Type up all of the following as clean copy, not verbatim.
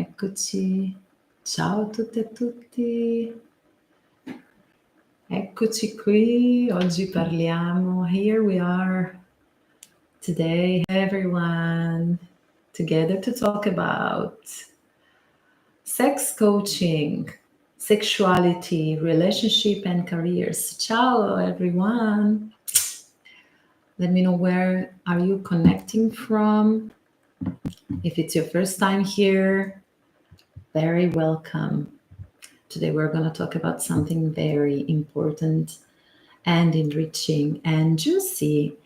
Eccoci, ciao a tutte e tutti, eccoci qui, oggi parliamo, here we are today, everyone, together to talk about sex coaching, sexuality, relationship and careers. Ciao everyone, let me know where are you connecting from. If it's your first time here, very welcome. Today we're going to talk about something very important and enriching and juicy.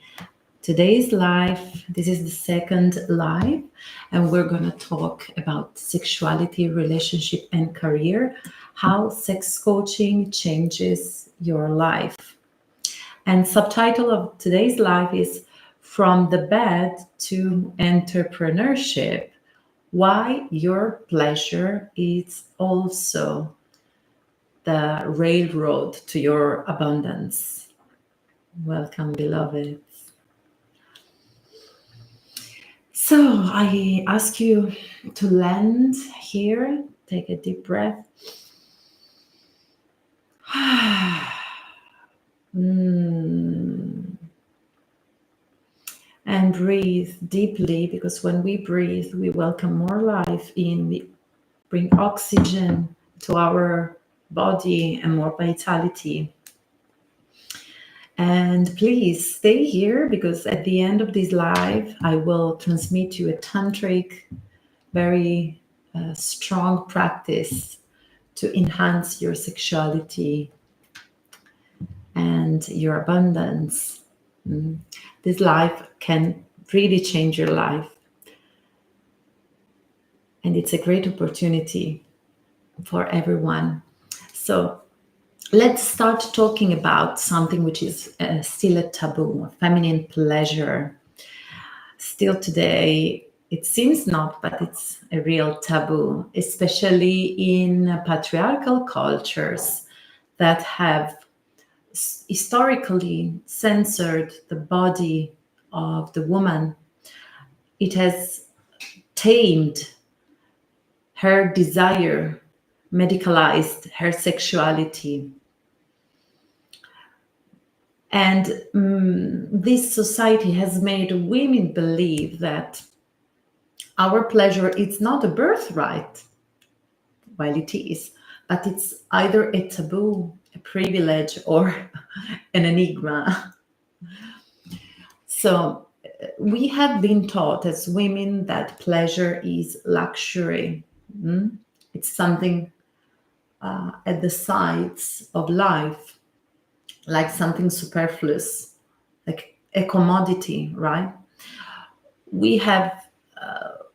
Today's live, this is the second live, and we're going to talk about sexuality, relationship, and career, how sex coaching changes your life. And subtitle of today's live is From the Bed to Entrepreneurship, Why Your Pleasure is Also the railroad to your abundance. Welcome, beloved. So I ask you to land here, take a deep breath. And breathe deeply, because when we breathe, we welcome more life in, we bring oxygen to our body and more vitality. And please stay here, because at the end of this live, I will transmit you a tantric, very strong practice to enhance your sexuality and your abundance. This life can really change your life. And it's a great opportunity for everyone. So let's start talking about something which is still a taboo, feminine pleasure. Still today, it seems not, but it's a real taboo, especially in patriarchal cultures that have historically censored the body of the woman. It has tamed her desire, medicalized her sexuality. And this society has made women believe that our pleasure is not a birthright, while it is, but it's either a taboo, a privilege, or an enigma. So we have been taught as women that pleasure is luxury. It's something at the sides of life, like something superfluous, like a commodity, right? We have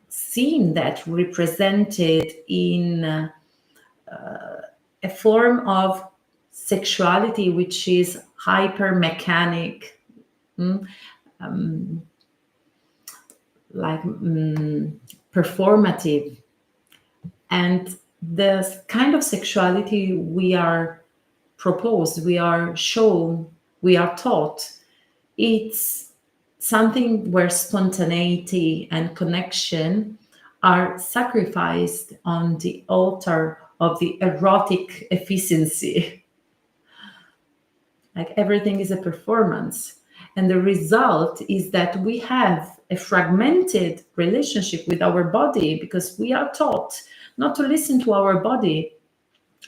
seen that represented in a form of sexuality which is hyper mechanic, performative. And the kind of sexuality we are proposed, we are shown, we are taught, it's something where spontaneity and connection are sacrificed on the altar of the erotic efficiency. Like everything is a performance. And the result is that we have a fragmented relationship with our body, because we are taught not to listen to our body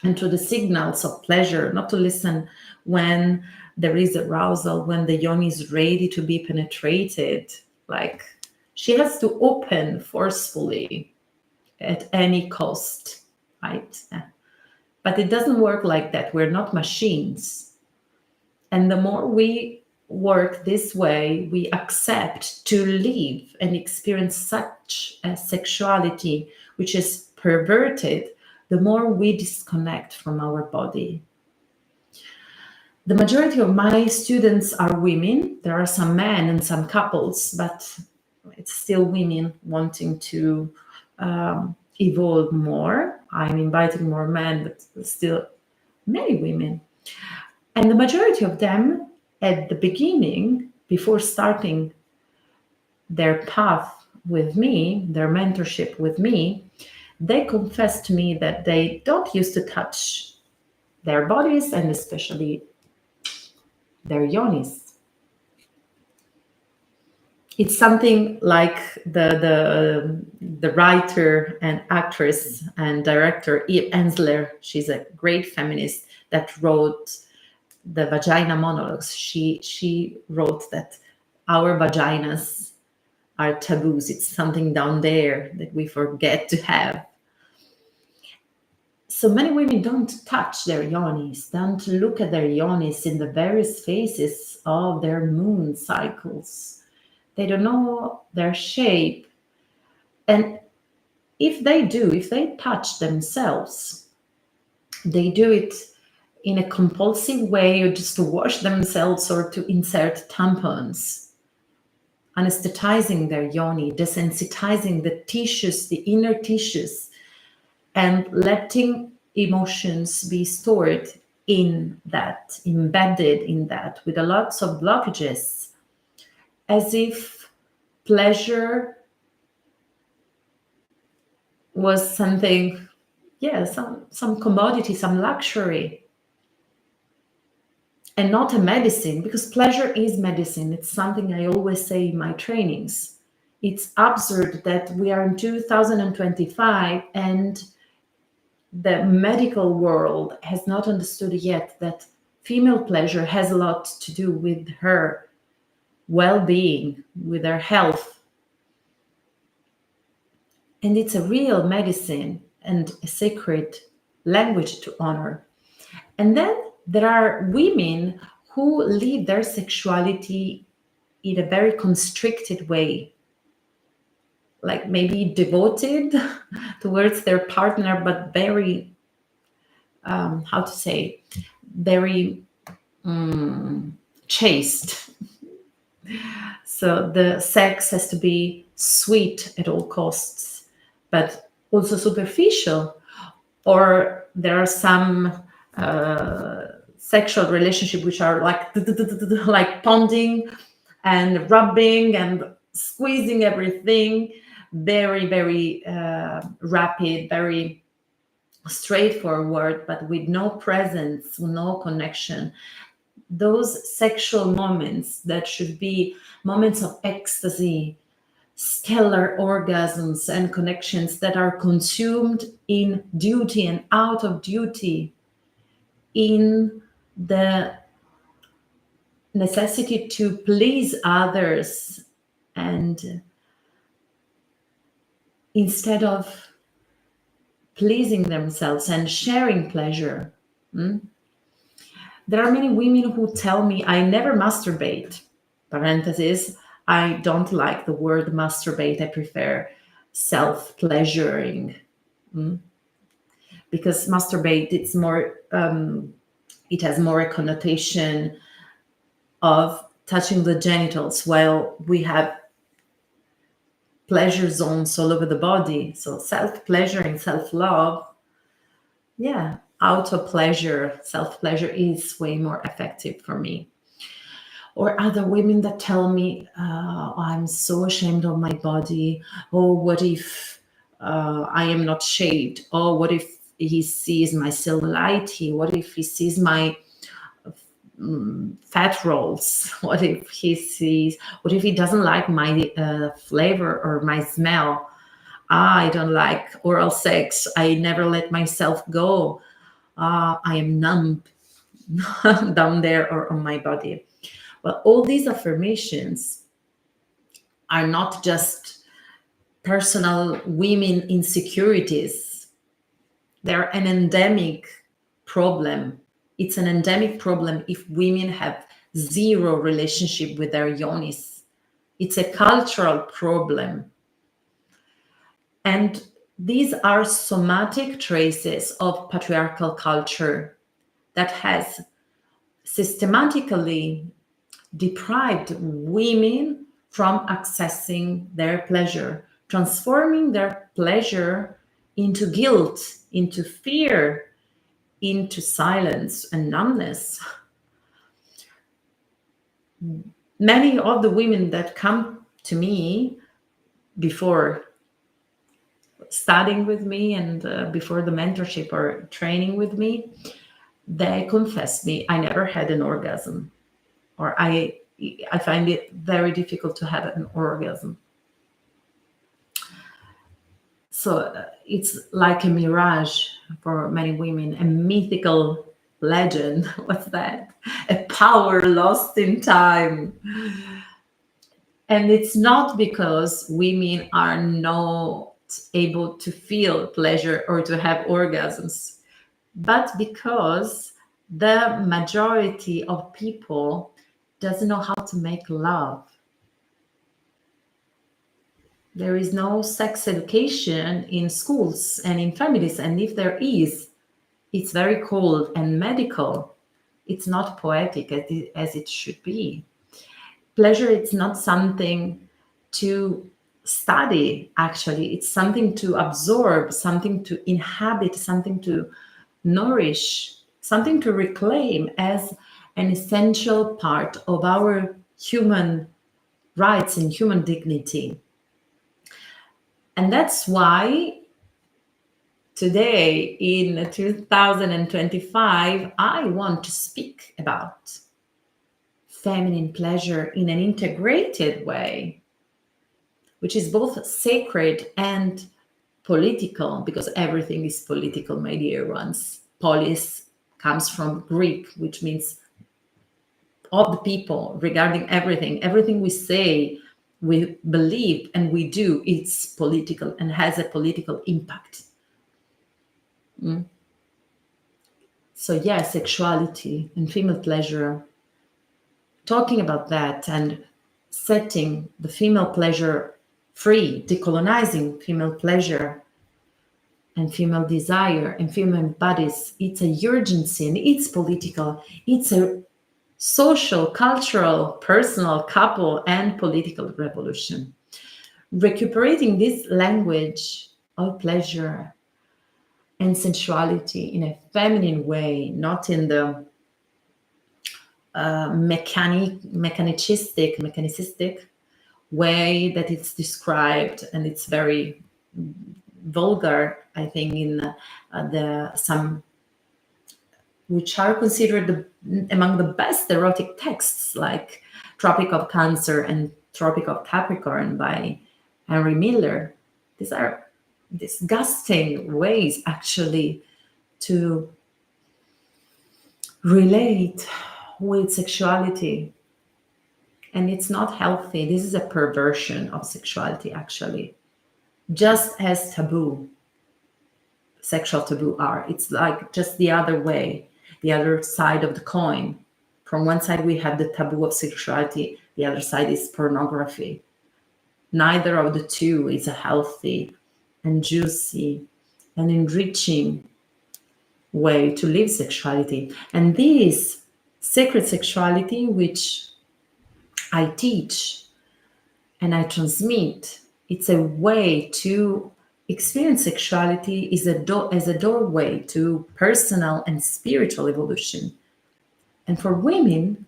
and to the signals of pleasure, not to listen when there is arousal, when the yoni is ready to be penetrated. Like she has to open forcefully at any cost, right? But it doesn't work like that. We're not machines. And the more we work this way, we accept to live and experience such a sexuality which is perverted, the more we disconnect from our body. The majority of my students are women. There are some men and some couples, but it's still women wanting to evolve more. I'm inviting more men, but still many women. And the majority of them at the beginning, before starting their path with me, their mentorship with me, they confess to me that they don't used to touch their bodies and especially their yonis. It's something like the writer and actress and director Eve Ensler. She's a great feminist that wrote the vagina monologues. She wrote that our vaginas are taboos. It's something down there that we forget to have. So many women don't touch their yonis, don't look at their yonis in the various phases of their moon cycles. They don't know their shape. And if they do, if they touch themselves, they do it in a compulsive way or just to wash themselves or to insert tampons, anesthetizing their yoni, desensitizing the tissues, the inner tissues, and letting emotions be stored in that, embedded in that, with a lots of blockages, as if pleasure was something, yeah, some commodity, some luxury, and not a medicine, because pleasure is medicine. It's something I always say in my trainings. It's absurd that we are in 2025 and the medical world has not understood yet that female pleasure has a lot to do with her well-being, with her health. And it's a real medicine and a sacred language to honor. And then there are women who live their sexuality in a very constricted way, like maybe devoted towards their partner, but very, how to say, very chaste. So the sex has to be sweet at all costs, but also superficial. Or there are some sexual relationships which are like ponding and rubbing and squeezing everything, very, very rapid, very straightforward, but with no presence, no connection. Those sexual moments that should be moments of ecstasy, stellar orgasms and connections that are consumed in duty and out of duty, in the necessity to please others, and instead of pleasing themselves and sharing pleasure. There are many women who tell me, I never masturbate. Parenthesis, I don't like the word masturbate. I prefer self-pleasuring. Because masturbate, it's more, it has more a connotation of touching the genitals, while we have pleasure zones all over the body. So self-pleasuring, self-love, yeah, auto-pleasure, self-pleasure is way more effective for me. Or other women that tell me, I'm so ashamed of my body. Oh, what if I am not shaved? Oh, what if he sees my cellulite? What if he sees my fat rolls? What if he doesn't like my flavor or my smell? I don't like oral sex. I never let myself go. I am numb down there or on my body. Well, all these affirmations are not just personal women insecurities. They're an endemic problem. It's an endemic problem if women have zero relationship with their yonis. It's a cultural problem. And these are somatic traces of patriarchal culture that has systematically deprived women from accessing their pleasure, transforming their pleasure into guilt, into fear, into silence and numbness. Many of the women that come to me before studying with me and before the mentorship or training with me, they confessed me I never had an orgasm, or I find it very difficult to have an orgasm. So it's like a mirage for many women, a mythical legend. What's that? A power lost in time. And it's not because women are not able to feel pleasure or to have orgasms, but because the majority of people doesn't know how to make love. There is no sex education in schools and in families, and if there is, it's very cold and medical. It's not poetic as it should be. Pleasure is not something to study, actually. It's something to absorb, something to inhabit, something to nourish, something to reclaim as an essential part of our human rights and human dignity. And that's why today, in 2025, I want to speak about feminine pleasure in an integrated way, which is both sacred and political, because everything is political, my dear ones. Polis comes from Greek, which means of the people, regarding everything. Everything we say, we believe, and we do, it's political and has a political impact. So yeah, sexuality and female pleasure, talking about that and setting the female pleasure free, decolonizing female pleasure and female desire and female bodies, it's a urgency and it's political. It's a social, cultural, personal, couple, and political revolution. Recuperating this language of pleasure and sensuality in a feminine way, not in the mechanicistic way that it's described, and it's very vulgar, I think, in the some which are considered among the best erotic texts, like Tropic of Cancer and Tropic of Capricorn by Henry Miller. These are disgusting ways, actually, to relate with sexuality. And it's not healthy. This is a perversion of sexuality, actually. Just as taboo, sexual taboo are. It's like just the other way, the other side of the coin. From one side, we have the taboo of sexuality. The other side is pornography. Neither of the two is a healthy and juicy and enriching way to live sexuality. And this sacred sexuality, which I teach and I transmit, it's a way to experience sexuality as a doorway to personal and spiritual evolution. And for women,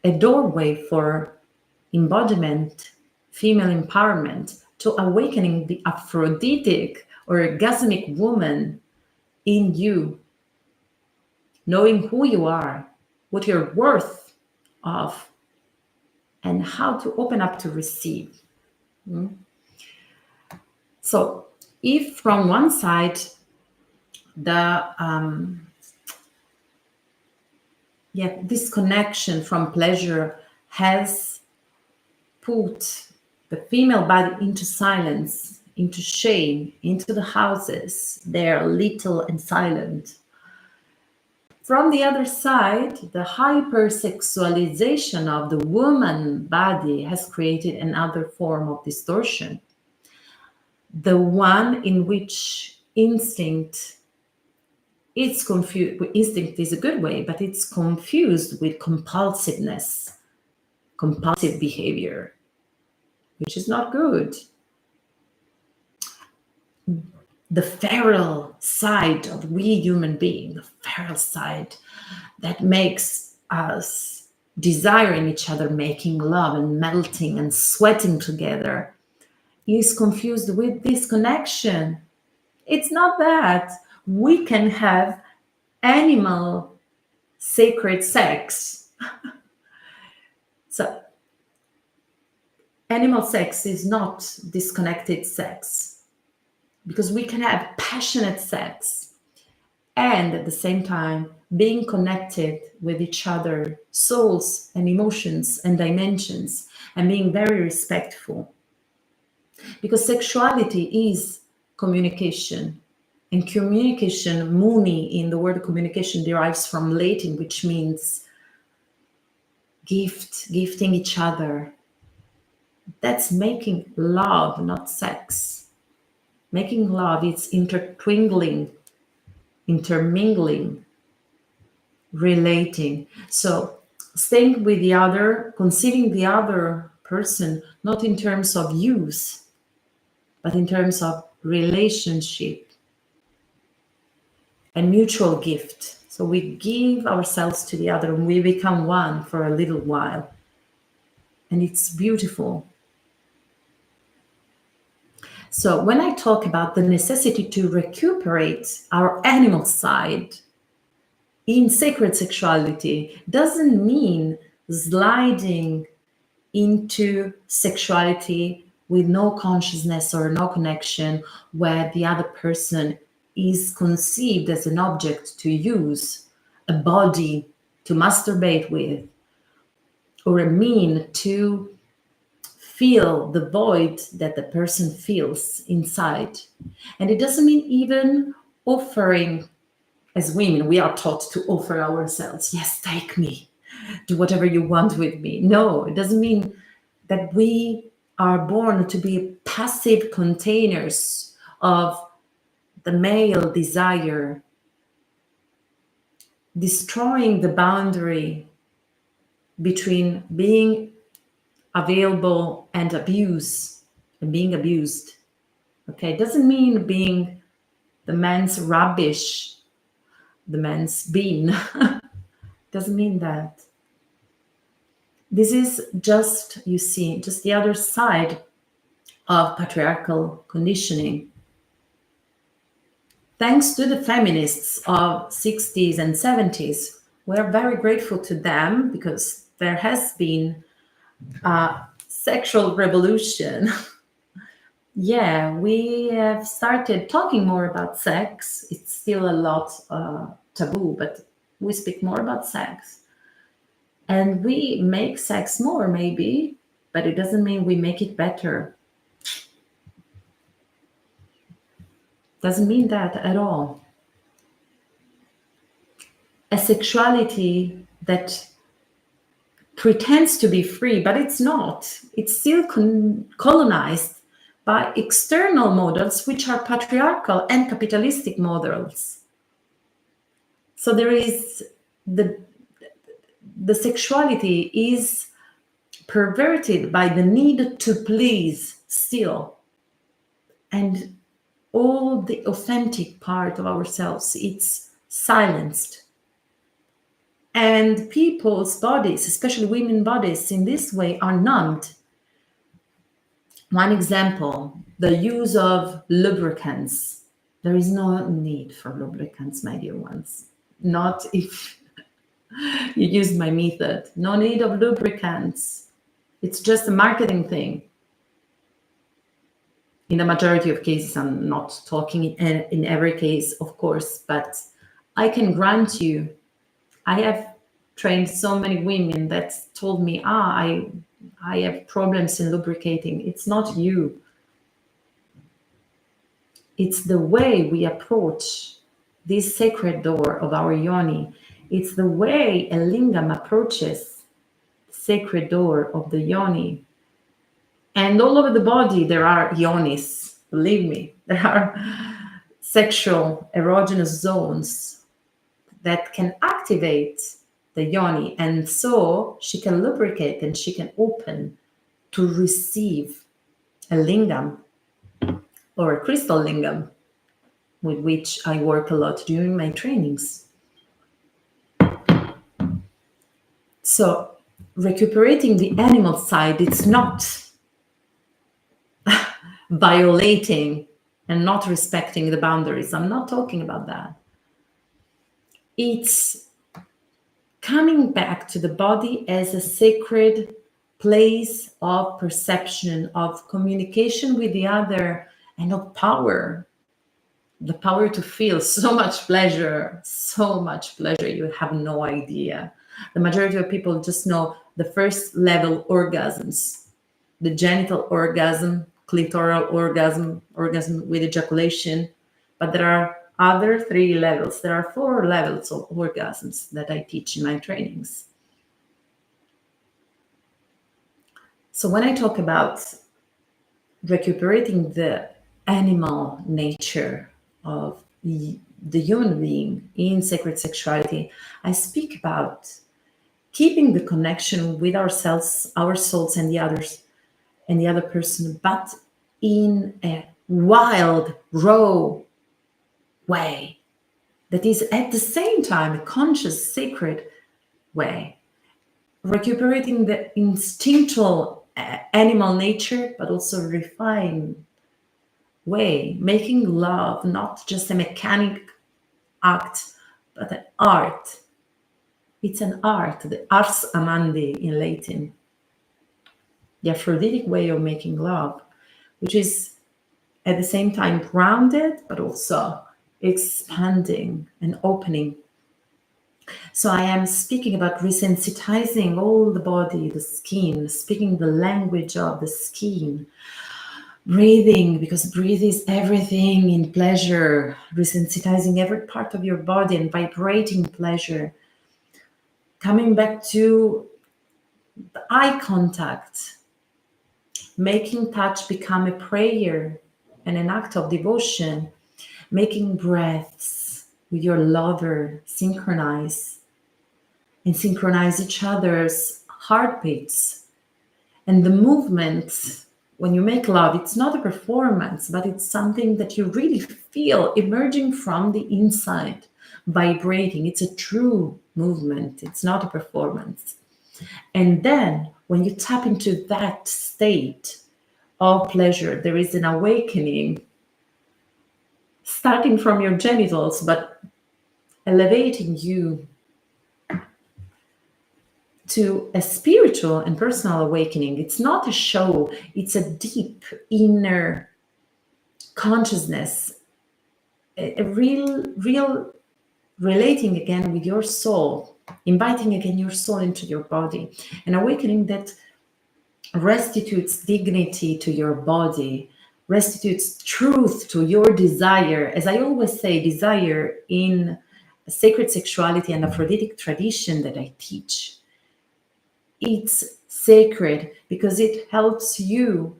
a doorway for embodiment, female empowerment, to awakening the Aphrodisiac or orgasmic woman in you, knowing who you are, what you're worth of, and how to open up to receive. So if from one side the disconnection from pleasure has put the female body into silence, into shame, into the houses, they're little and silent. From the other side, the hypersexualization of the woman body has created another form of distortion. The one in which instinct is confused. Instinct is a good way, but it's confused with compulsiveness, compulsive behavior, which is not good. The feral side of we human beings, the feral side that makes us desiring each other, making love and melting and sweating together, is confused with disconnection, It's not that. We can have animal sacred sex. So animal sex is not disconnected sex, because we can have passionate sex and at the same time being connected with each other, souls and emotions and dimensions, and being very respectful. Because sexuality is communication. And communication, muni in the word communication derives from Latin, which means gifting each other. That's making love, not sex. Making love, it's intertwingling, intermingling, relating. So staying with the other, conceiving the other person, not in terms of use, but in terms of relationship and mutual gift. So we give ourselves to the other and we become one for a little while. And it's beautiful. So when I talk about the necessity to recuperate our animal side in sacred sexuality, doesn't mean sliding into sexuality with no consciousness or no connection, where the other person is conceived as an object to use, a body to masturbate with, or a mean to feel the void that the person feels inside. And it doesn't mean even offering. As women, we are taught to offer ourselves. Yes, take me, do whatever you want with me. No, it doesn't mean that we are born to be passive containers of the male desire, destroying the boundary between being available and abuse and being abused. Okay, it doesn't mean being the man's rubbish, the man's bean. Doesn't mean that. This is just, you see, just the other side of patriarchal conditioning. Thanks to the feminists of 60s and 70s, we're very grateful to them, because there has been a sexual revolution. Yeah, we have started talking more about sex. It's still a lot taboo, but we speak more about sex. And we make sex more, maybe, but it doesn't mean we make it better. Doesn't mean that at all. A sexuality that pretends to be free, but it's not. It's still colonized by external models, which are patriarchal and capitalistic models. So there is the sexuality is perverted by the need to please still. And all the authentic part of ourselves, it's silenced. And people's bodies, especially women's bodies, in this way are numbed. One example, the use of lubricants. There is no need for lubricants, my dear ones. Not if you use my method. No need of lubricants. It's just a marketing thing. In the majority of cases, I'm not talking in every case, of course, but I can grant you, I have trained so many women that told me, I have problems in lubricating. It's not you. It's the way we approach this sacred door of our yoni. It's the way a lingam approaches the sacred door of the yoni. And all over the body, there are yonis. Believe me, there are sexual erogenous zones that can activate the yoni. And so she can lubricate and she can open to receive a lingam or a crystal lingam, with which I work a lot during my trainings. So recuperating the animal side, it's not violating and not respecting the boundaries. I'm not talking about that. It's coming back to the body as a sacred place of perception, of communication with the other, and of power. The power to feel so much pleasure, so much pleasure, you have no idea. The majority of people just know the first level orgasms, the genital orgasm, clitoral orgasm, orgasm with ejaculation. But there are other three levels. There are four levels of orgasms that I teach in my trainings. So when I talk about recuperating the animal nature of the human being in sacred sexuality, I speak about keeping the connection with ourselves, our souls, and the others, and the other person, but in a wild, raw way that is at the same time a conscious, sacred way. Recuperating the instinctual animal nature, but also refined way, making love not just a mechanic act, but an art. It's an art, the ars amandi in Latin, the Aphrodisiac way of making love, which is at the same time grounded, but also expanding and opening. So I am speaking about resensitizing all the body, the skin, speaking the language of the skin, breathing, because breathe is everything in pleasure, resensitizing every part of your body and vibrating pleasure. Coming back to the eye contact, making touch become a prayer and an act of devotion, making breaths with your lover synchronize and synchronize each other's heartbeats. And the movement, when you make love, it's not a performance, but it's something that you really feel emerging from the inside, vibrating. It's a true movement, it's not a performance. And then when you tap into that state of pleasure, there is an awakening starting from your genitals, but elevating you to a spiritual and personal awakening. It's not a show, it's a deep inner consciousness, a real relating again with your soul, inviting again your soul into your body, an awakening that restitutes dignity to your body, restitutes truth to your desire. As I always say, desire in sacred sexuality and Aphrodisiac tradition that I teach, it's sacred because it helps you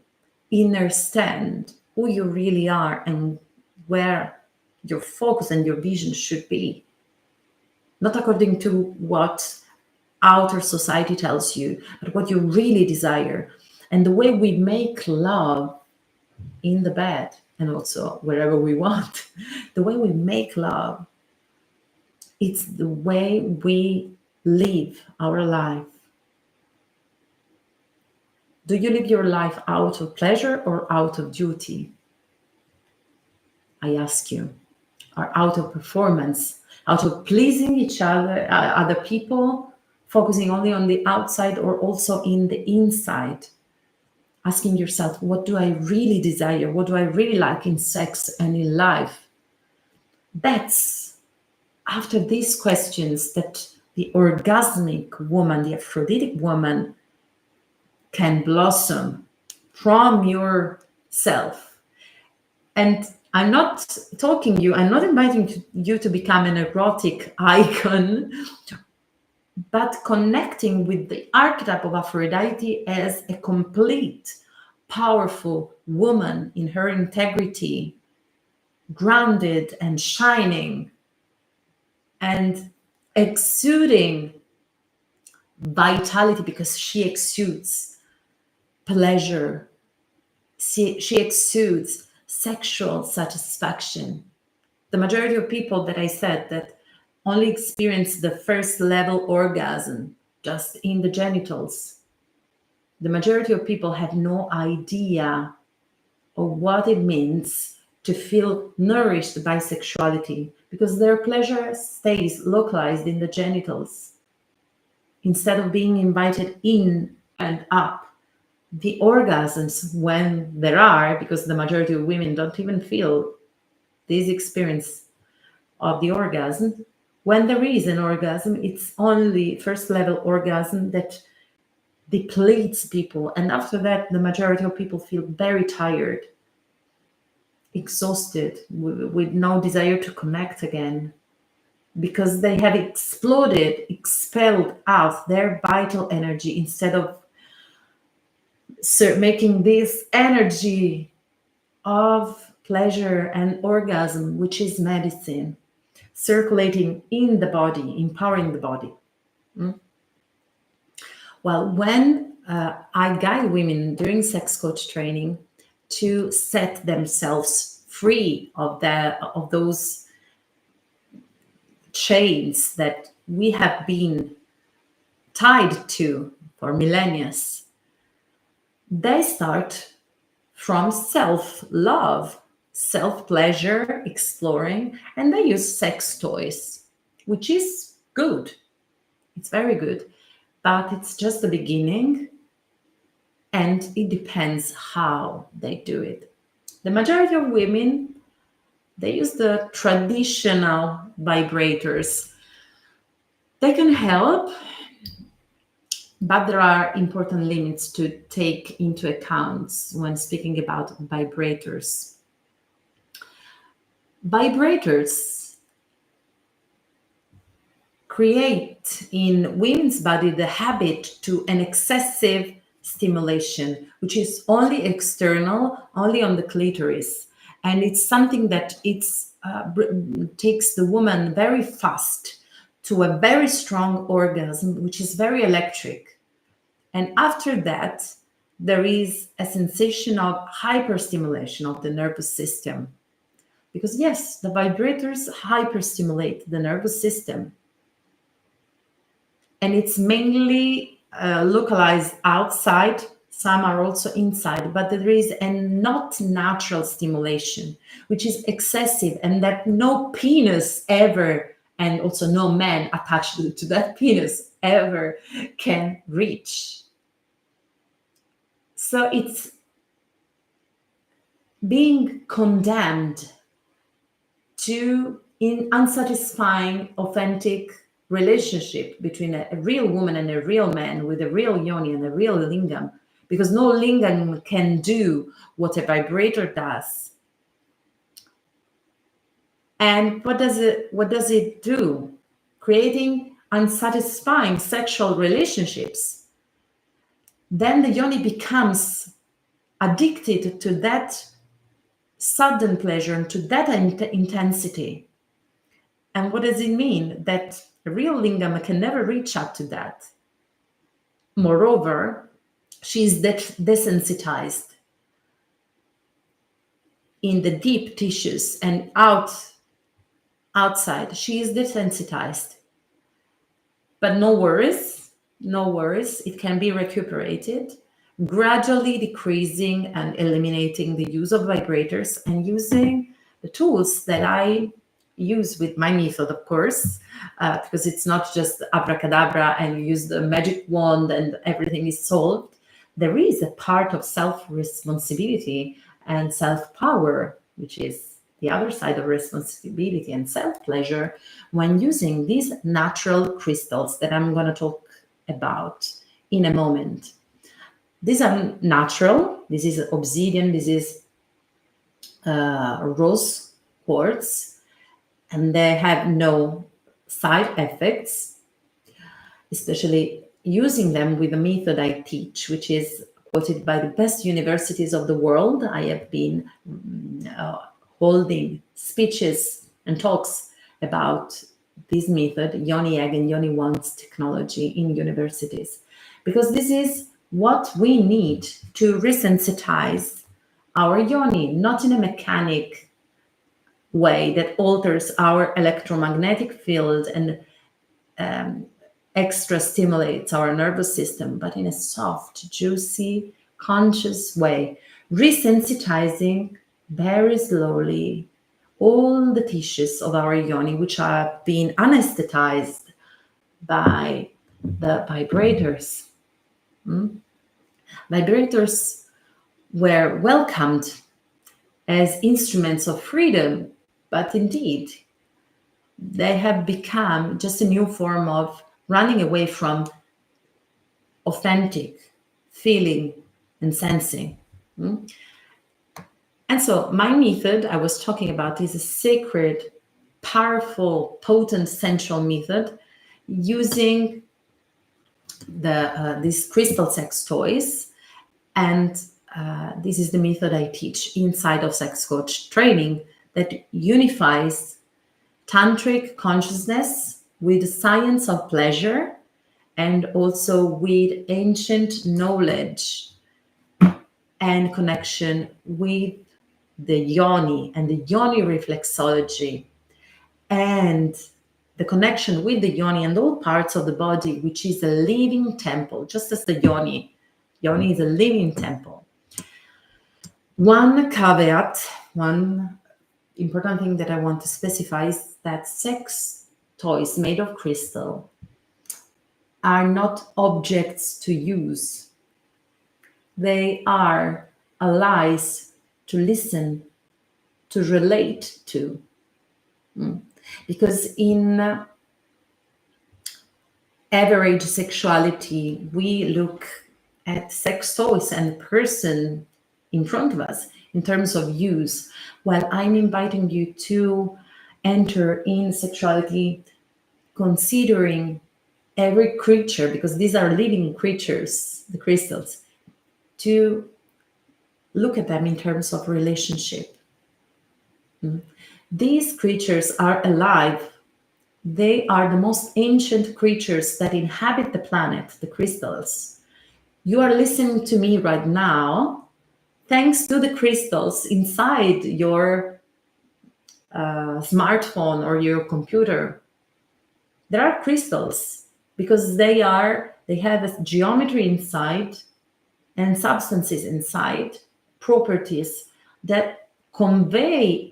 understand who you really are and where your focus and your vision should be. Not according to what outer society tells you, but what you really desire. And the way we make love in the bed and also wherever we want, the way we make love, it's the way we live our life. Do you live your life out of pleasure or out of duty? I ask you. Or out of performance, out of pleasing each other, other people, focusing only on the outside or also in the inside? Asking yourself, what do I really desire? What do I really like in sex and in life? That's after these questions that the orgasmic woman, the Aphrodisiac woman, can blossom from yourself. And I'm not I'm not inviting you to become an erotic icon, but connecting with the archetype of Aphrodite as a complete, powerful woman in her integrity, grounded and shining, and exuding vitality because she exudes pleasure. She exudes sexual satisfaction. The majority of people that I said that only experience the first level orgasm just in the genitals, the majority of people have no idea of what it means to feel nourished by sexuality, because their pleasure stays localized in the genitals instead of being invited in and up. The orgasms, when there are, because the majority of women don't even feel this experience of the orgasm, when there is an orgasm, it's only first level orgasm that depletes people. And after that, the majority of people feel very tired, exhausted, with no desire to connect again, because they have exploded, expelled out their vital energy instead of making this energy of pleasure and orgasm, which is medicine, circulating in the body, empowering the body. Well, when I guide women during sex coach training to set themselves free of those chains that we have been tied to for millennia, they start from self-love, self-pleasure, exploring, and they use sex toys, which is good. It's very good, but it's just the beginning, and it depends how they do it. The majority of women, they use the traditional vibrators. They can help, but there are important limits to take into account when speaking about vibrators. Vibrators create in women's body the habit to an excessive stimulation, which is only external, only on the clitoris. And it's something that takes the woman very fast to a very strong orgasm, which is very electric. And after that, there is a sensation of hyperstimulation of the nervous system. Because yes, the vibrators hyperstimulate the nervous system. And it's mainly localized outside. Some are also inside, but there is a not natural stimulation, which is excessive, and that no penis ever, and also no man attached to that penis ever can reach. So it's being condemned to in unsatisfying, authentic relationship between a real woman and a real man, with a real yoni and a real lingam, because no lingam can do what a vibrator does. And what does it do? Creating unsatisfying sexual relationships. Then the yoni becomes addicted to that sudden pleasure and to that intensity. And what does it mean? That a real lingam can never reach up to that. Moreover, she is desensitized in the deep tissues, and outside she is desensitized. But no worries, it can be recuperated, gradually decreasing and eliminating the use of vibrators and using the tools that I use with my method, of course, because it's not just abracadabra and you use the magic wand and everything is solved. There is a part of self-responsibility and self-power, which is the other side of responsibility and self-pleasure, when using these natural crystals that I'm going to talk about in a moment. These are natural. This is obsidian. This is rose quartz, and they have no side effects, especially using them with the method I teach, which is quoted by the best universities of the world. I have been holding speeches and talks about this method, yoni egg and yoni wands technology, in universities, because this is what we need to resensitize our yoni, not in a mechanic way that alters our electromagnetic field and extra stimulates our nervous system, but in a soft, juicy, conscious way, resensitizing very slowly all the tissues of our yoni, which are being anesthetized by the vibrators. Vibrators were welcomed as instruments of freedom, but indeed they have become just a new form of running away from authentic feeling and sensing. And so my method I was talking about is a sacred, powerful, potent sensual method using these crystal sex toys. And this is the method I teach inside of sex coach training that unifies tantric consciousness with the science of pleasure and also with ancient knowledge and connection with the yoni and the yoni reflexology and the connection with the yoni and all parts of the body, which is a living temple, just as the yoni. Yoni is a living temple. One caveat, one important thing that I want to specify is that sex toys made of crystal are not objects to use. They are allies to listen, to relate to. Because in average sexuality, we look at sex toys and the person in front of us in terms of use, while I'm inviting you to enter in sexuality considering every creature, because these are living creatures, the crystals, to look at them in terms of relationship. These creatures are alive. They are the most ancient creatures that inhabit the planet, the crystals. You are listening to me right now thanks to the crystals inside your smartphone or your computer. There are crystals because they have a geometry inside and substances inside, properties that convey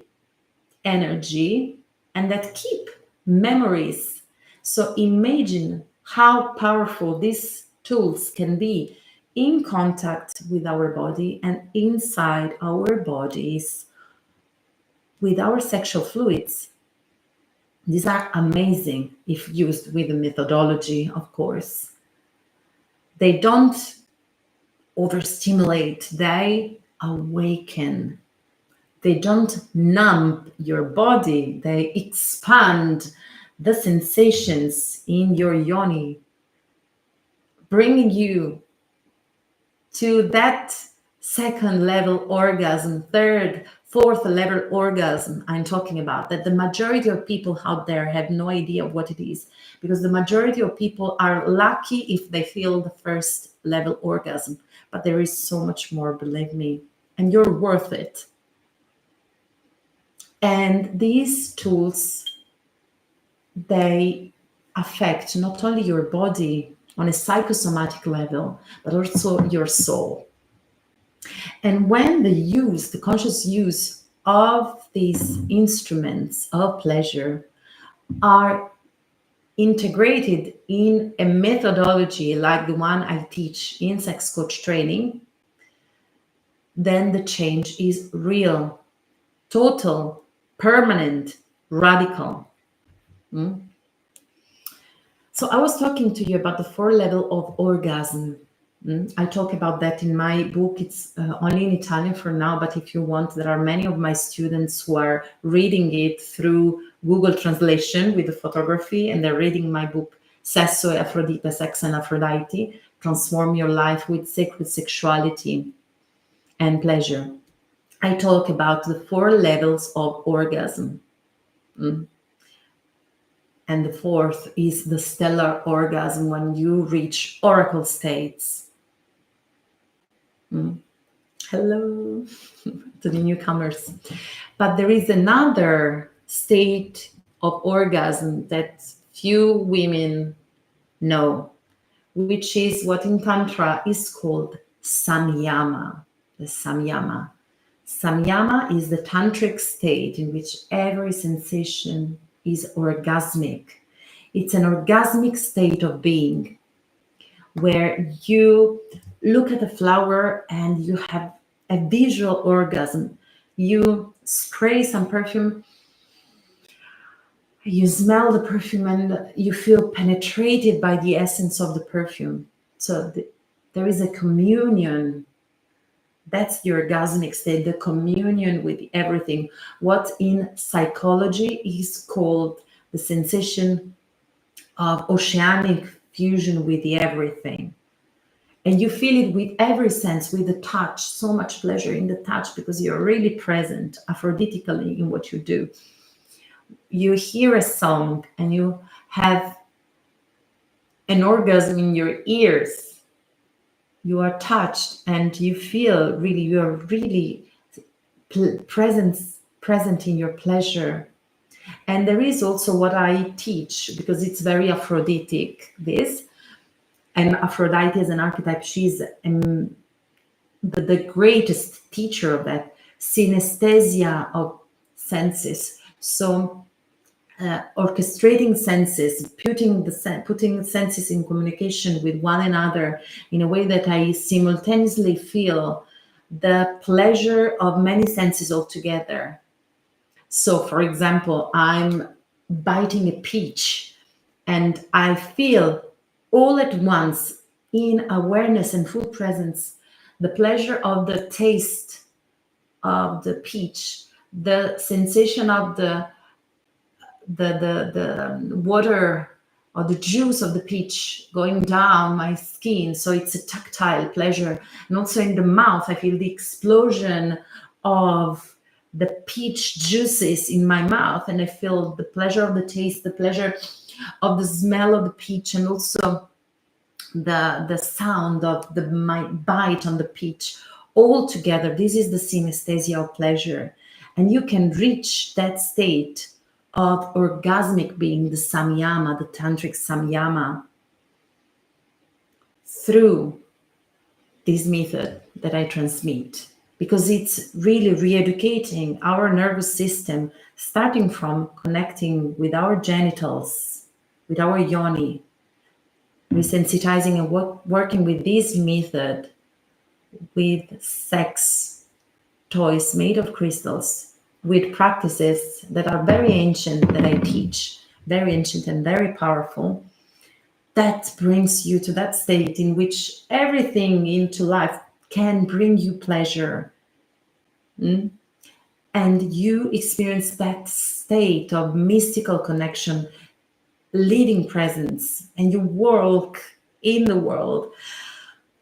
energy and that keep memories. So imagine how powerful these tools can be in contact with our body and inside our bodies with our sexual fluids. These are amazing if used with a methodology, of course. They don't overstimulate, they awaken. They don't numb your body, they expand the sensations in your yoni, bringing you to that second level orgasm, third, fourth level orgasm I'm talking about, that the majority of people out there have no idea what it is, because the majority of people are lucky if they feel the first level orgasm, but there is so much more, believe me, and you're worth it. And these tools, they affect not only your body on a psychosomatic level, but also your soul. And when the conscious use of these instruments of pleasure are integrated in a methodology like the one I teach in sex coach training, then the change is real, total, permanent, radical. So I was talking to you about the 4 level of orgasm. I talk about that in my book. It's only in Italian for now, but if you want, there are many of my students who are reading it through Google Translation with the photography, and they're reading my book, Sesso e Afrodite, Sex and Aphrodite, Transform Your Life with Sacred Sexuality and Pleasure. I talk about the 4 levels of orgasm. And the 4th is the stellar orgasm, when you reach oracle states. Hello to the newcomers. But there is another state of orgasm that few women know, which is what in Tantra is called samyama, the samyama. Samyama is the tantric state in which every sensation is orgasmic. It's an orgasmic state of being where you look at a flower and you have a visual orgasm. You spray some perfume, you smell the perfume, and you feel penetrated by the essence of the perfume. So there is a communion. That's the orgasmic state, the communion with everything. What in psychology is called the sensation of oceanic fusion with the everything. And you feel it with every sense, with the touch, so much pleasure in the touch because you're really present aphrodically in what you do. You hear a song and you have an orgasm in your ears. You are touched and you feel really, you are really present in your pleasure. And there is also what I teach, because it's very Aphroditic, this. And Aphrodite as an archetype, she's the greatest teacher of that, synesthesia of senses. So orchestrating senses, putting senses in communication with one another in a way that I simultaneously feel the pleasure of many senses altogether. So, for example, I'm biting a peach and I feel all at once in awareness and full presence the pleasure of the taste of the peach, the sensation of the water or the juice of the peach going down my skin. So it's a tactile pleasure. And also in the mouth, I feel the explosion of the peach juices in my mouth. And I feel the pleasure of the taste, the pleasure of the smell of the peach, and also the sound of my bite on the peach. All together, this is the synesthesia of pleasure. And you can reach that state of orgasmic being, the samyama, the tantric samyama, through this method that I transmit, because it's really re-educating our nervous system, starting from connecting with our genitals, with our yoni, resensitizing and working with this method with sex toys made of crystals, with practices that are very ancient that I teach, very ancient and very powerful. That brings you to that state in which everything into life can bring you pleasure. And you experience that state of mystical connection, leading presence, and you walk in the world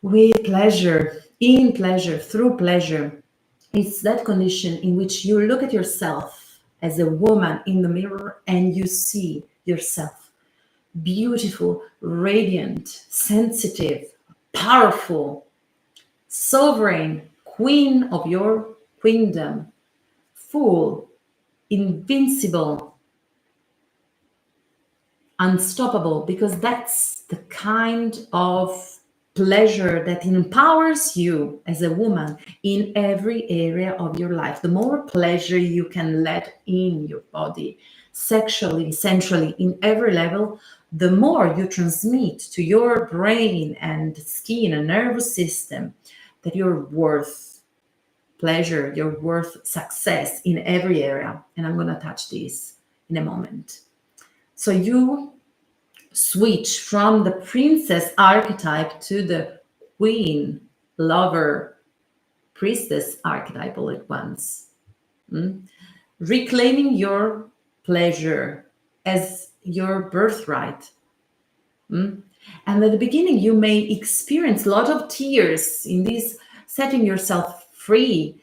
with pleasure, in pleasure, through pleasure. It's that condition in which you look at yourself as a woman in the mirror and you see yourself beautiful, radiant, sensitive, powerful, sovereign, queen of your queendom, full, invincible, unstoppable, because that's the kind of pleasure that empowers you as a woman in every area of your life. The more pleasure you can let in your body, sexually, sensually, in every level, the more you transmit to your brain and skin and nervous system that you're worth pleasure, you're worth success in every area. And I'm going to touch this in a moment. So you switch from the princess archetype to the queen, lover, priestess archetype all at once. Reclaiming your pleasure as your birthright. And at the beginning, you may experience a lot of tears in this setting yourself free.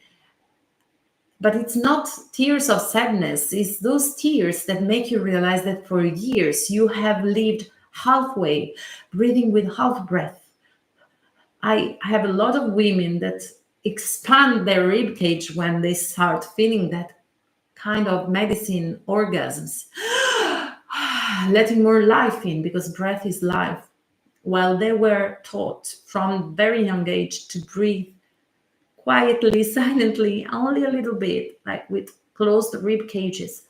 But it's not tears of sadness. It's those tears that make you realize that for years you have lived halfway, breathing with half breath. I have a lot of women that expand their rib cage when they start feeling that kind of medicine orgasms, letting more life in, because breath is life. While they were taught from very young age to breathe quietly, silently, only a little bit, like with closed rib cages.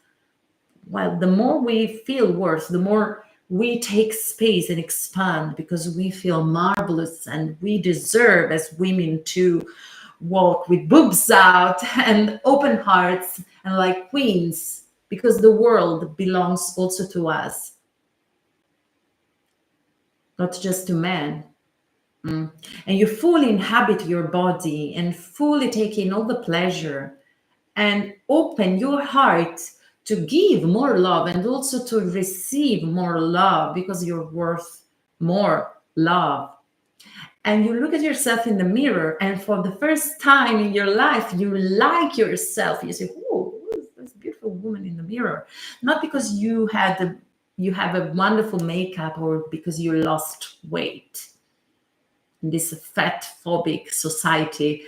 Well, the more we feel worth, the more we take space and expand because we feel marvelous and we deserve as women to walk with boobs out and open hearts and like queens because the world belongs also to us, not just to men. And you fully inhabit your body and fully take in all the pleasure and open your heart to give more love and also to receive more love because you're worth more love. And you look at yourself in the mirror, and for the first time in your life, you like yourself. You say, "Oh, who's this beautiful woman in the mirror?" Not because you have a wonderful makeup or because you lost weight. In this fat phobic society,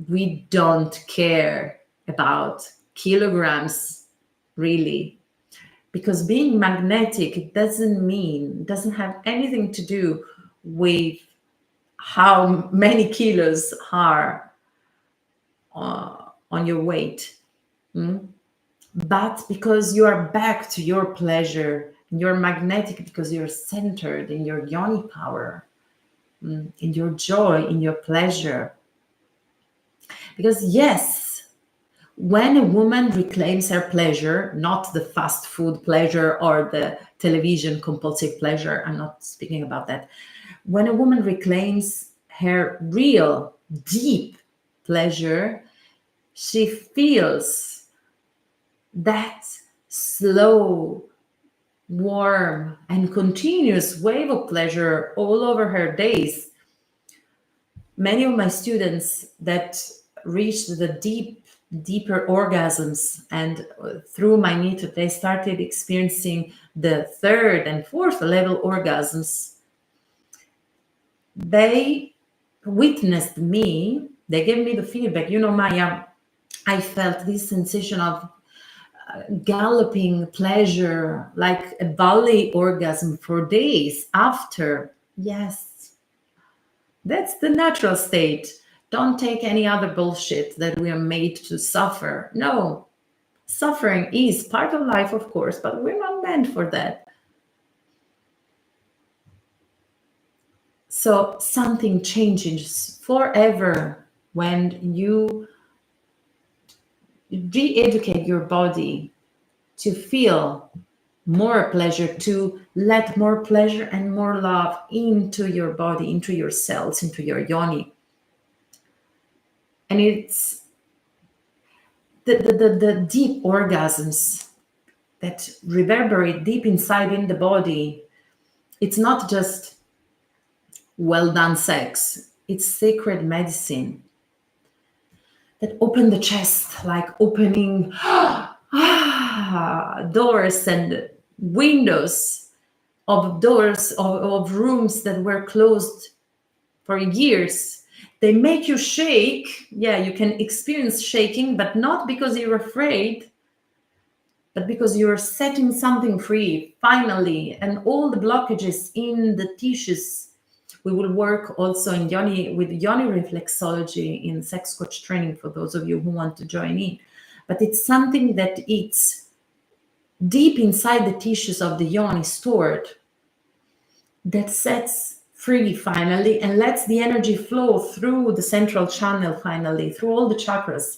we don't care about kilograms really, because being magnetic, it doesn't have anything to do with how many kilos are on your weight, but because you are back to your pleasure. You're magnetic because you're centered in your yoni power, in your joy, in your pleasure. Because yes, when a woman reclaims her pleasure, not the fast food pleasure or the television compulsive pleasure, I'm not speaking about that. When a woman reclaims her real, deep pleasure, she feels that slow, warm, and continuous wave of pleasure all over her days. Many of my students that reached the deeper orgasms and through my method, they started experiencing the third and fourth level orgasms. They witnessed me, they gave me the feedback, Maya, I felt this sensation of galloping pleasure, like a ballet orgasm for days after. Yes, that's the natural state. Don't take any other bullshit that we are made to suffer. No, suffering is part of life, of course, but we're not meant for that. So something changes forever when you re-educate your body to feel more pleasure, to let more pleasure and more love into your body, into your cells, into your yoni. And it's the deep orgasms that reverberate deep inside in the body. It's not just well done sex, it's sacred medicine that open the chest, like opening doors and windows of of rooms that were closed for years. They make you shake. Yeah, you can experience shaking, but not because you're afraid, but because you're setting something free finally. And all the blockages in the tissues. We will work also in yoni with yoni reflexology in sex coach training for those of you who want to join in. But it's something that it's deep inside the tissues of the yoni stored, that sets free finally and lets the energy flow through the central channel finally, through all the chakras,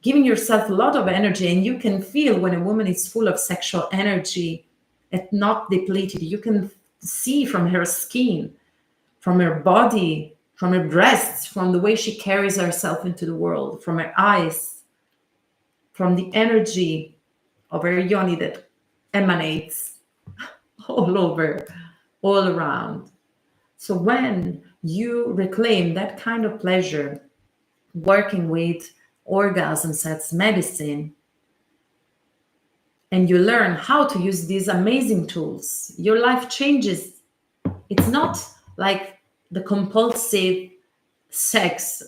giving yourself a lot of energy. And you can feel when a woman is full of sexual energy and not depleted. You can see from her skin, from her body, from her breasts, from the way she carries herself into the world, from her eyes, from the energy of her yoni that emanates all over, all around. So when you reclaim that kind of pleasure, working with orgasms as medicine, and you learn how to use these amazing tools, your life changes. It's not like the compulsive sex,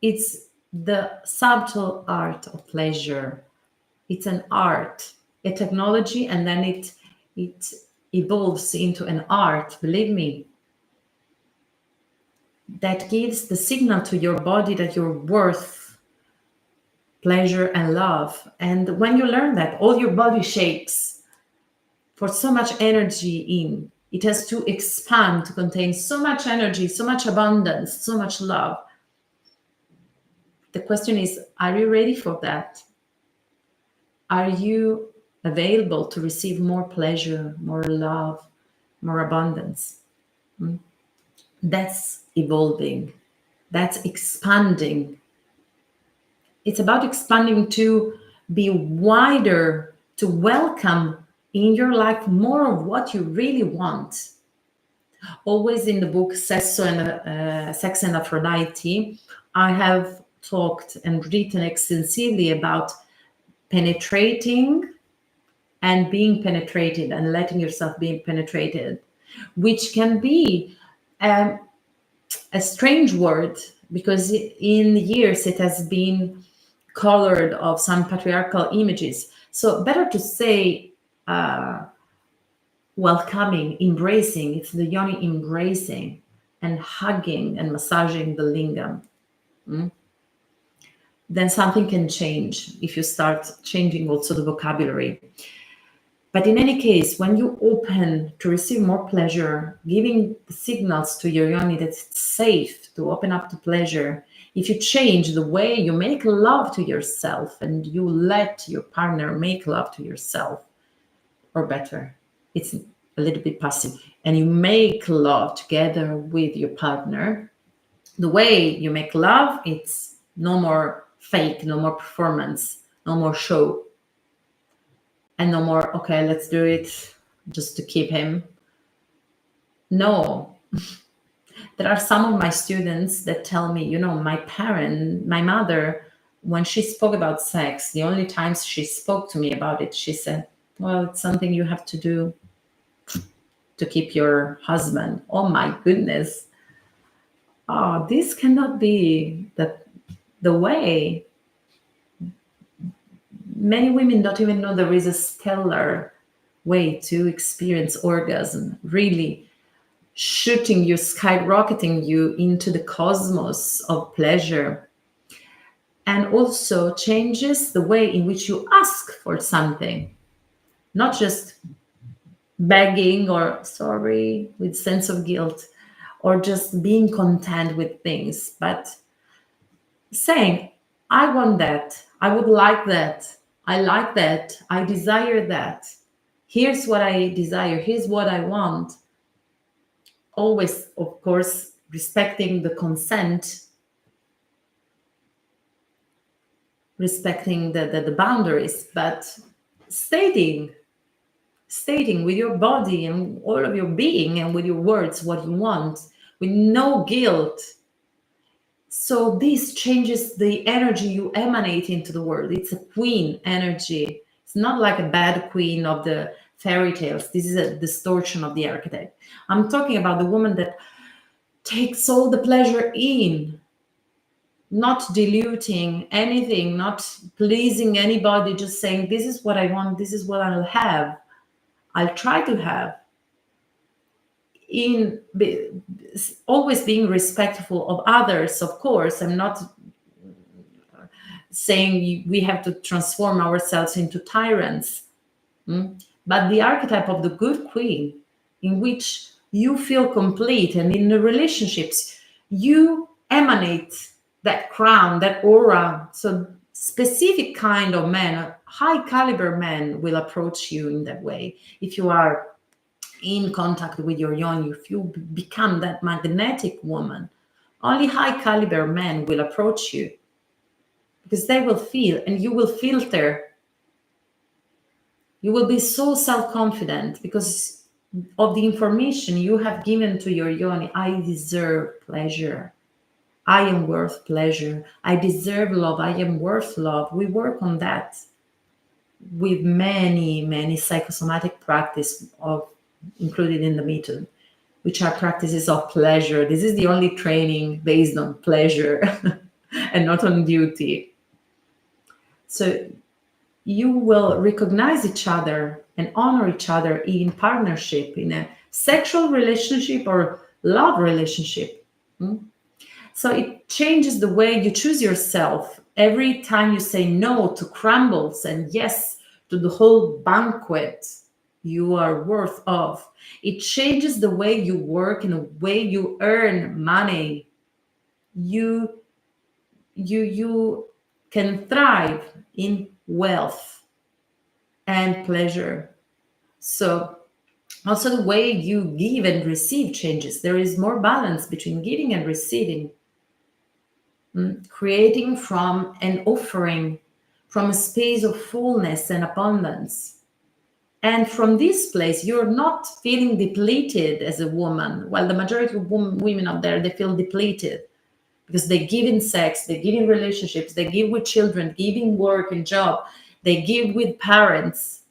it's the subtle art of pleasure. It's an art, a technology, and then it evolves into an art, believe me. that gives the signal to your body that you're worth pleasure and love. And when you learn that, all your body shakes for so much energy in. It has to expand to contain so much energy, so much abundance, so much love. The question is, are you ready for that? Are you available to receive more pleasure, more love, more abundance? That's evolving. That's expanding. It's about expanding to be wider, to welcome in your life more of what you really want. Always in the book Sex and Aphrodite, I have talked and written extensively about penetrating and being penetrated and letting yourself be penetrated, which can be a strange word because in years it has been colored of some patriarchal images. So better to say welcoming, embracing. It's the yoni embracing and hugging and massaging the lingam. Then something can change if you start changing also the vocabulary. But in any case, when you open to receive more pleasure, giving signals to your yoni that it's safe to open up to pleasure, if you change the way you make love to yourself and you let your partner make love to yourself, or better, it's a little bit passive, and you make love together with your partner, the way you make love, it's no more fake, no more performance, no more show, and no more, okay, let's do it just to keep him. No. There are some of my students that tell me, my mother, when she spoke about sex, the only times she spoke to me about it, she said, well, it's something you have to do to keep your husband. Oh my goodness. Oh, this cannot be the way. Many women don't even know there is a stellar way to experience orgasm, really shooting you, skyrocketing you into the cosmos of pleasure. And also changes the way in which you ask for something, not just begging or sorry with sense of guilt or just being content with things, but saying, I want that, I would like that, I like that, I desire that, here's what I desire, here's what I want. Always, of course, respecting the consent, respecting the boundaries, but stating with your body and all of your being and with your words what you want, with no guilt. So this changes the energy you emanate into the world. It's a queen energy. It's not like a bad queen of the fairy tales. This is a distortion of the archetype. I'm talking about the woman that takes all the pleasure in, not diluting anything, not pleasing anybody, just saying, this is what I want, this is what I'll have. I'll try to have. Always being respectful of others, of course. I'm not saying we have to transform ourselves into tyrants. But the archetype of the good queen, in which you feel complete, and in the relationships, you emanate that crown, that aura. So specific kind of man, high caliber men will approach you in that way. If you are in contact with your yoni, if you become that magnetic woman, only high caliber men will approach you because they will feel, and you will filter. You will be so self-confident because of the information you have given to your yoni. I deserve pleasure. I am worth pleasure. I deserve love. I am worth love. We work on that with many psychosomatic practice of included in the method, which are practices of pleasure. This is the only training based on pleasure and not on duty. So you will recognize each other and honor each other in partnership, in a sexual relationship or love relationship. So it changes the way you choose yourself. Every time you say no to crumbles and yes to the whole banquet you are worth of, it changes the way you work and the way you earn money. You you can thrive in wealth and pleasure. So also the way you give and receive changes. There is more balance between giving and receiving. Creating from an offering, from a space of fullness and abundance. And from this place, you're not feeling depleted as a woman. While the majority of women out there, they feel depleted because they give in sex, they give in relationships, they give with children, give in work and job, they give with parents.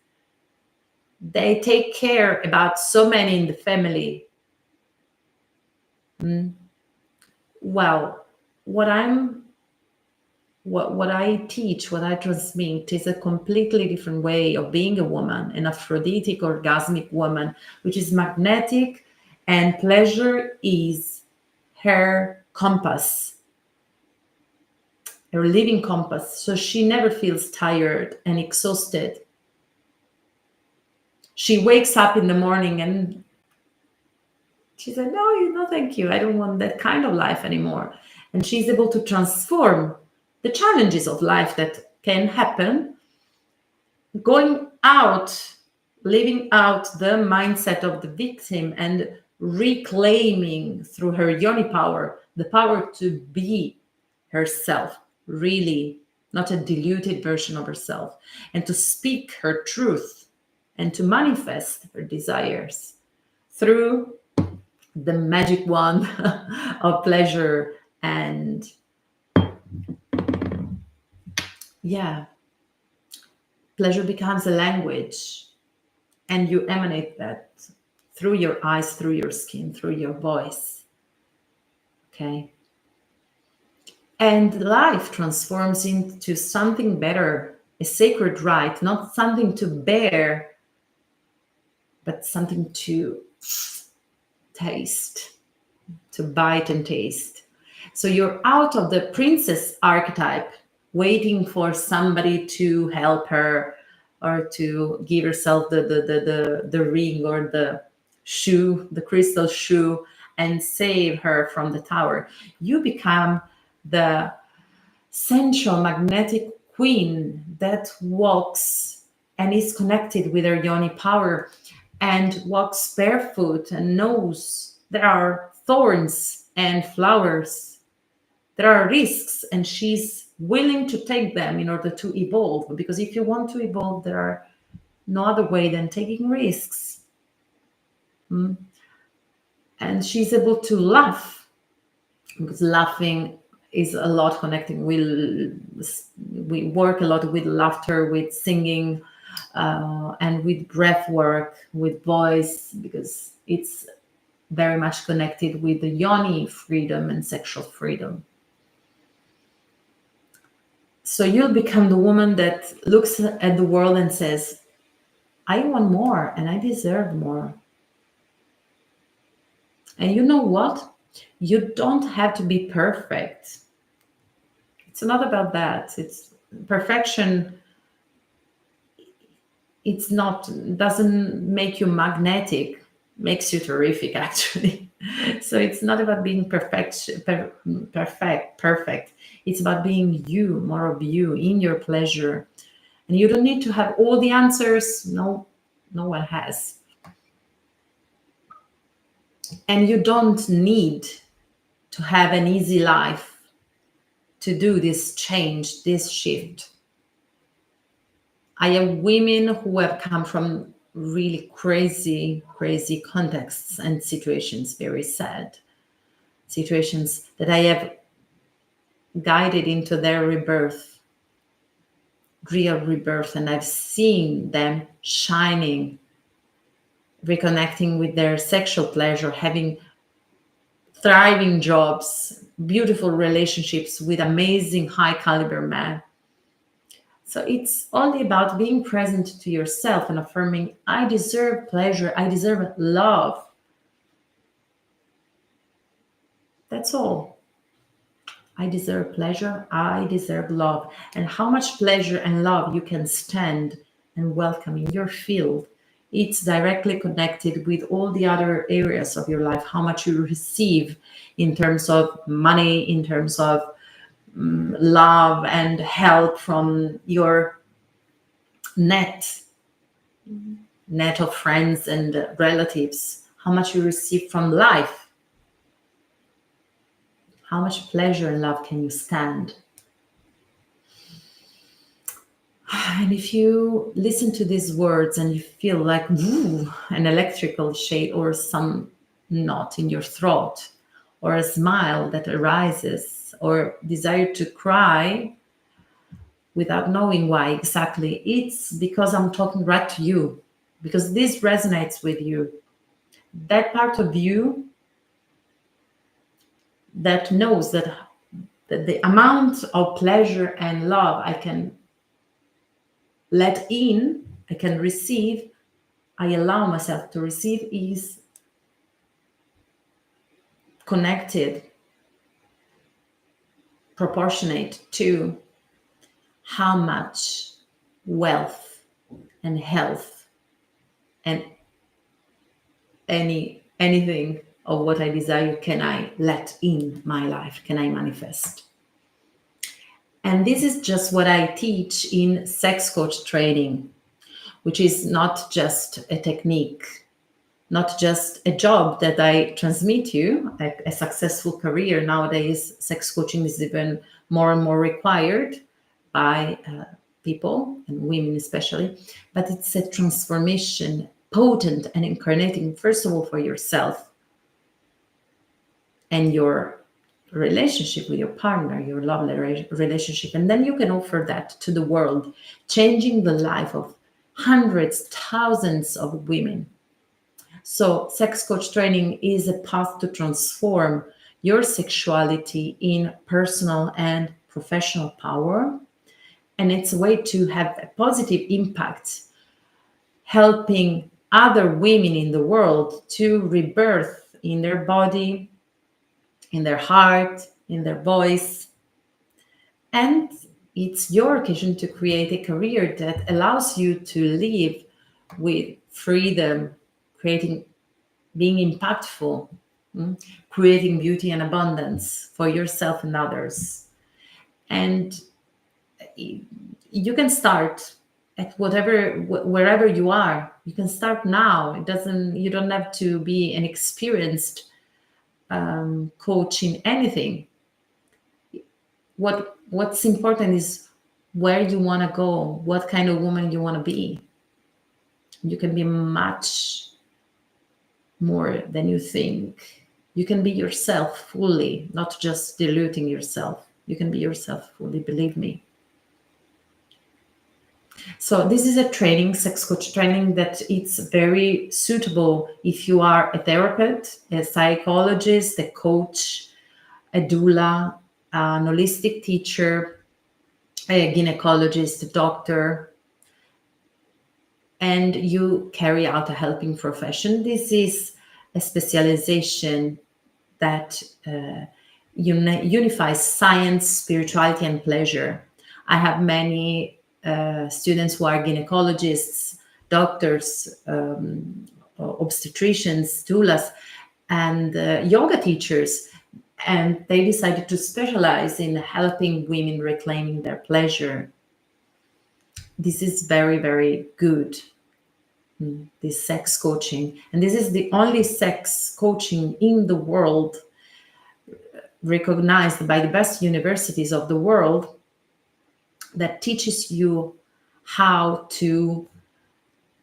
They take care about so many in the family. Well, what I'm what I teach, what I transmit is a completely different way of being a woman, an Aphrodisiac orgasmic woman, which is magnetic, and pleasure is her compass, her living compass. So she never feels tired and exhausted. She wakes up in the morning and she said, no, no, thank you. I don't want that kind of life anymore. And she's able to transform the challenges of life that can happen, going out, living out the mindset of the victim and reclaiming through her yoni power the power to be herself, really, not a diluted version of herself, and to speak her truth and to manifest her desires through the magic wand of pleasure. And yeah, pleasure becomes a language, and you emanate that through your eyes, through your skin, through your voice. Okay. And life transforms into something better, a sacred right, not something to bear, but something to taste, to bite and taste. So you're out of the princess archetype, waiting for somebody to help her or to give herself the ring or the shoe, the crystal shoe, and save her from the tower. You become the sensual magnetic queen that walks and is connected with her yoni power and walks barefoot and knows there are thorns and flowers, there are risks, and she's willing to take them in order to evolve. Because if you want to evolve, there are no other way than taking risks. And she's able to laugh, because laughing is a lot connecting. We work a lot with laughter, with singing, and with breath work, with voice, because it's very much connected with the yoni freedom and sexual freedom. So you'll become the woman that looks at the world and says, I want more and I deserve more. And you know what? You don't have to be perfect. It's not about that. It's perfection. It's not, doesn't make you magnetic, makes you terrific actually. So it's not about being perfect. It's about being you, more of you in your pleasure. And you don't need to have all the answers. No, no one has. And you don't need to have an easy life to do this change, this shift. I have women who have come from really crazy contexts and situations, very sad situations, that I have guided into their rebirth, real rebirth, and I've seen them shining, reconnecting with their sexual pleasure, having thriving jobs, beautiful relationships with amazing high caliber men. So it's only about being present to yourself and affirming, I deserve pleasure, I deserve love. That's all. I deserve pleasure. I deserve love. And how much pleasure and love you can stand and welcome in your field, it's directly connected with all the other areas of your life. How much you receive in terms of money, in terms of love and help from your net net of friends and relatives, how much you receive from life, how much pleasure and love can you stand. And if you listen to these words and you feel like woo, an electrical shade or some knot in your throat, or a smile that arises, or desire to cry without knowing why exactly, it's because I'm talking right to you, because this resonates with you. That part of you that knows that the amount of pleasure and love I can let in, I can receive, I allow myself to receive, is connected, proportionate to how much wealth and health and anything of what I desire can I let in my life, can I manifest. And this is just what I teach in sex coach training, which is not just a technique, not just a job that I transmit you, a successful career. Nowadays, sex coaching is even more and more required by people and women especially, but it's a transformation, potent and incarnating, first of all, for yourself and your relationship with your partner, your love relationship. And then you can offer that to the world, changing the life of hundreds, thousands of women. So, sex coach training is a path to transform your sexuality in personal and professional power. And it's a way to have a positive impact, helping other women in the world to rebirth in their body, in their heart, in their voice. And it's your occasion to create a career that allows you to live with freedom, creating, being impactful, creating beauty and abundance for yourself and others. And you can start at wherever you are. You can start now. You don't have to be an experienced coach in anything. What's important is where you want to go, what kind of woman you want to be. You can be much more than you think. You can be yourself fully, not just diluting yourself. You can be yourself fully, believe me. So this is a training, sex coach training, that it's very suitable if you are a therapist, a psychologist, a coach, a doula, an holistic teacher, a gynecologist, a doctor, and you carry out a helping profession. This is a specialization that unifies science, spirituality, and pleasure. I have many students who are gynecologists, doctors, obstetricians, doulas, and yoga teachers. And they decided to specialize in helping women reclaiming their pleasure. This is very, very good, this sex coaching. And this is the only sex coaching in the world recognized by the best universities of the world that teaches you how to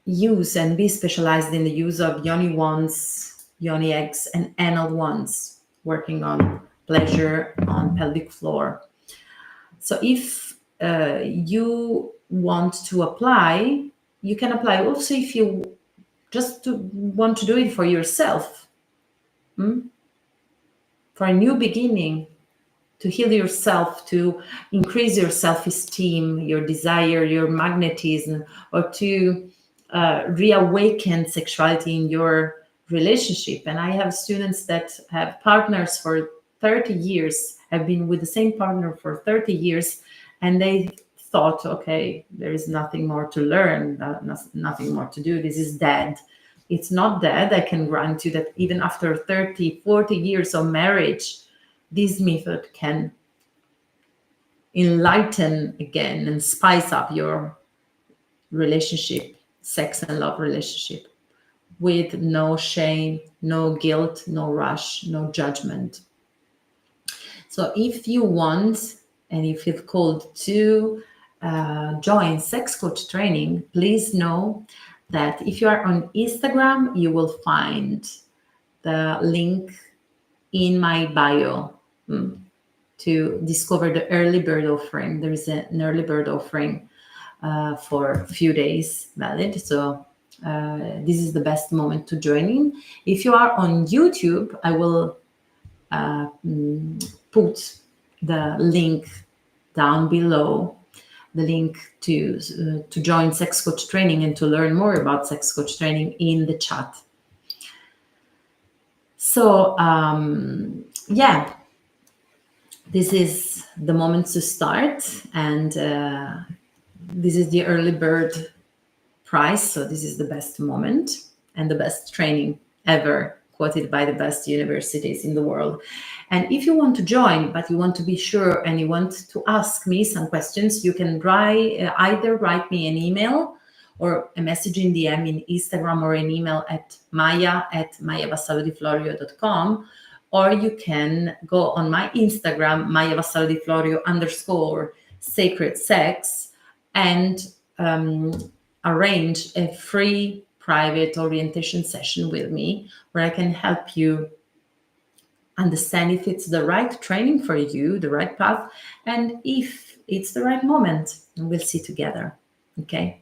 use and be specialized in the use of yoni wands, yoni eggs, and anal wands, working on pleasure on pelvic floor. So if you want to apply, you can apply. Also, if you just want to do it for yourself, for a new beginning, to heal yourself, to increase your self-esteem, your desire, your magnetism, or to reawaken sexuality in your relationship. And I have students that have partners for 30 years, have been with the same partner for 30 years, and they thought, okay, there is nothing more to learn, nothing more to do, this is dead. It's not dead. I can grant you that even after 30, 40 years of marriage, this method can enlighten again and spice up your relationship, sex and love relationship, with no shame, no guilt, no rush, no judgment. So if you want and you feel called to join sex coach training, please know that if you are on Instagram, you will find the link in my bio to discover the early bird offering. There is an early bird offering for a few days valid. So this is the best moment to join in. If you are on YouTube, I will put the link down below, the link to join sex coach training and to learn more about sex coach training in the chat. So yeah, this is the moment to start, and this is the early bird price. So this is the best moment and the best training ever, quoted by the best universities in the world. And if you want to join, but you want to be sure and you want to ask me some questions, you can either write me an email or a message in DM in Instagram, or an email at maya@mayavassalodiflorio.com, or you can go on my Instagram, _sacred sex, and arrange a free private orientation session with me, where I can help you understand if it's the right training for you, the right path, and if it's the right moment. And we'll see together. Okay.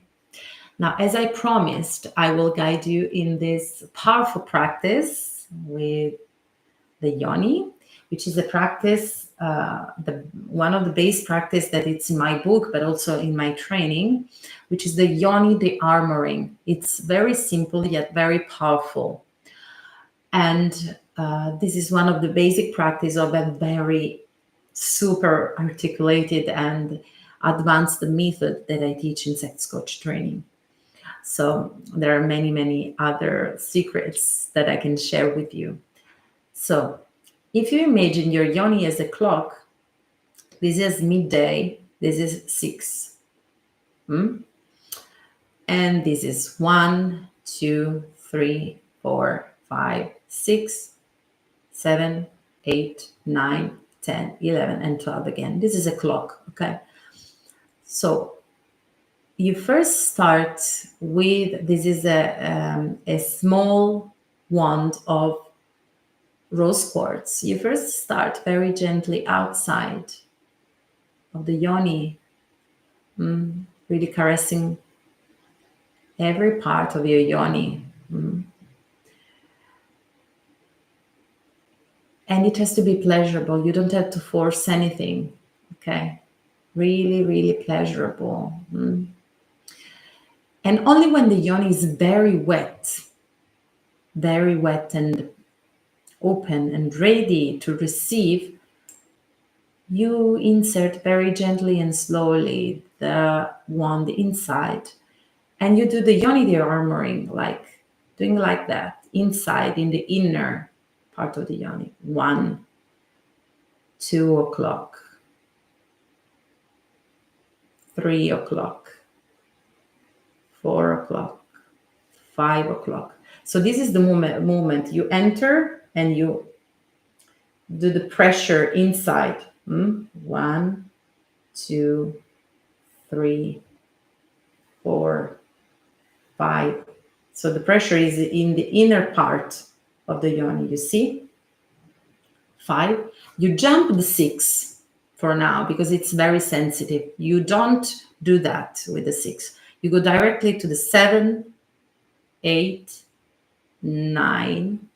Now, as I promised, I will guide you in this powerful practice with the yoni, which is a practice, one of the base practice that it's in my book, but also in my training, which is the yoni, the armoring. It's very simple yet very powerful. And this is one of the basic practice of a very super articulated and advanced method that I teach in sex coach training. So there are many, many other secrets that I can share with you. So if you imagine your yoni as a clock, this is midday, this is 6. And this is 1, 2, 3, 4, 5, 6, 7, 8, 9, 10, 11, and 12 again. This is a clock, okay? So you first start with, this is a small wand of rose quartz. You first start very gently outside of the yoni, really caressing every part of your yoni. And it has to be pleasurable. You don't have to force anything, okay? Really, really pleasurable. And only when the yoni is very wet and open and ready to receive, you insert very gently and slowly the wand inside, and you do the yoni, the armoring, like doing like that inside in the inner part of the yoni. 1, 2 o'clock, 3 o'clock, 4 o'clock, 5 o'clock. So this is the moment you enter and you do the pressure inside. 1, 2, 3, 4, 5. So the pressure is in the inner part of the yoni, you see? 5. You jump the 6 for now because it's very sensitive. You don't do that with the 6. You go directly to the 7, 8, 9,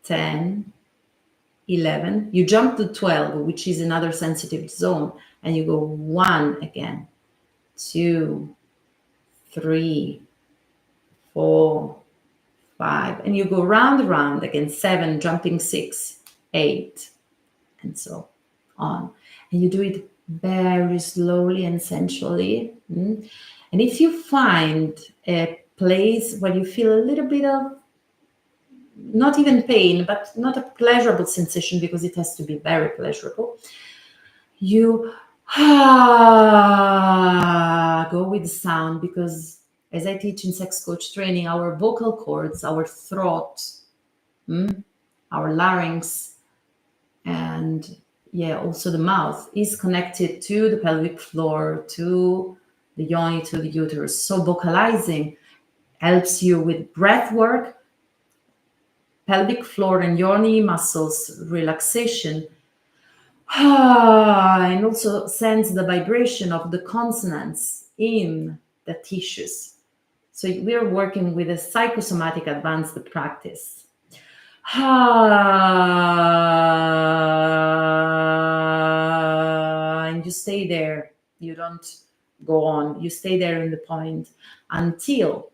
10, 11. You jump to 12, which is another sensitive zone, and you go 1 again, 2, 3, 4, 5, and you go round again. 7, jumping 6, 8, and so on. And you do it very slowly and sensually. And if you find a place where you feel a little bit of not even pain, but not a pleasurable sensation, because it has to be very pleasurable, you go with the sound, because as I teach in sex coach training, our vocal cords, our throat, our larynx, and also the mouth is connected to the pelvic floor, to the yoni, to the uterus. So vocalizing helps you with breath work, pelvic floor and yoni muscles relaxation, and also sense the vibration of the consonants in the tissues. So we are working with a psychosomatic advanced practice. And you stay there. You don't go on. You stay there in the point until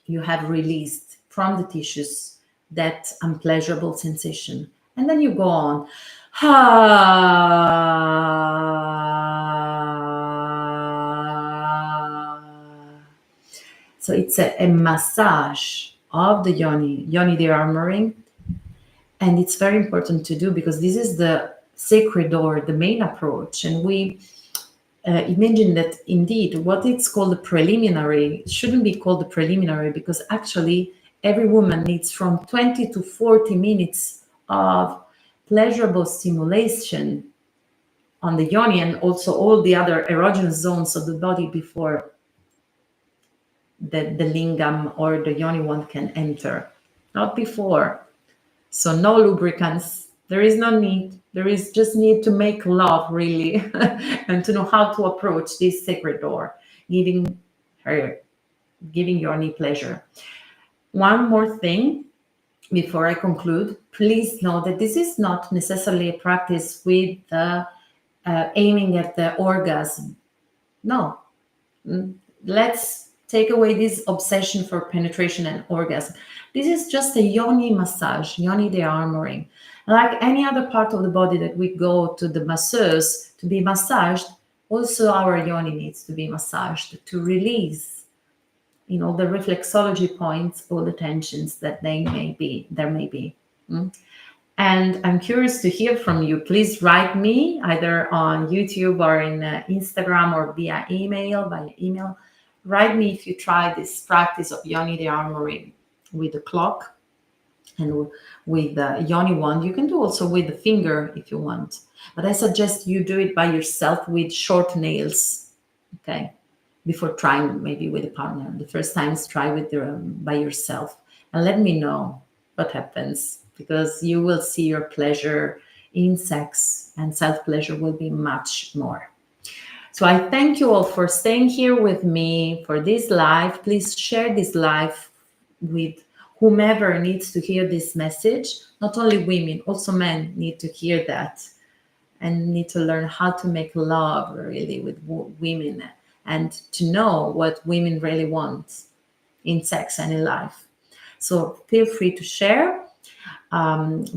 you have released from the tissues that unpleasurable sensation. And then you go on. So it's a massage of the yoni de-armoring. And it's very important to do, because this is the sacred door, the main approach. And we imagine that indeed what it's called the preliminary shouldn't be called the preliminary, because actually every woman needs from 20 to 40 minutes of pleasurable stimulation on the yoni, and also all the other erogenous zones of the body before the lingam or the yoni wand can enter, not before. So no lubricants, there is no need. There is just need to make love, really, and to know how to approach this sacred door, giving yoni pleasure. One more thing before I conclude, please know that this is not necessarily a practice with aiming at the orgasm. No, let's take away this obsession for penetration and orgasm. This is just a yoni massage, yoni de-armoring. Like any other part of the body that we go to the masseuse to be massaged, also our yoni needs to be massaged to release, the reflexology points, all the tensions that there may be. And I'm curious to hear from you. Please write me either on YouTube or in Instagram or via email. Write me if you try this practice of yoni de-armoring with the clock and with the yoni wand. You can do also with the finger if you want, but I suggest you do it by yourself with short nails, okay, before trying maybe with a partner. The first times try with by yourself, and let me know what happens, because you will see your pleasure in sex, and self-pleasure will be much more. So I thank you all for staying here with me for this live. Please share this live with whomever needs to hear this message. Not only women, also men need to hear that and need to learn how to make love really with women, and to know what women really want in sex and in life. So feel free to share.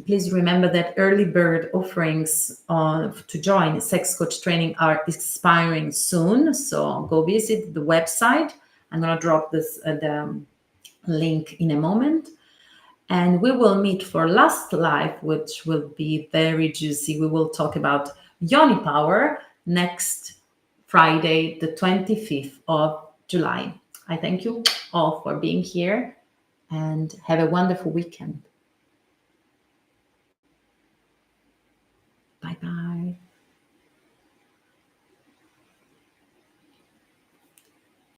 Please remember that early bird offerings to join sex coach training are expiring soon. So go visit the website. I'm going to drop the link in a moment. And we will meet for last live, which will be very juicy. We will talk about yoni power next Friday, the 25th of July. I thank you all for being here, and have a wonderful weekend.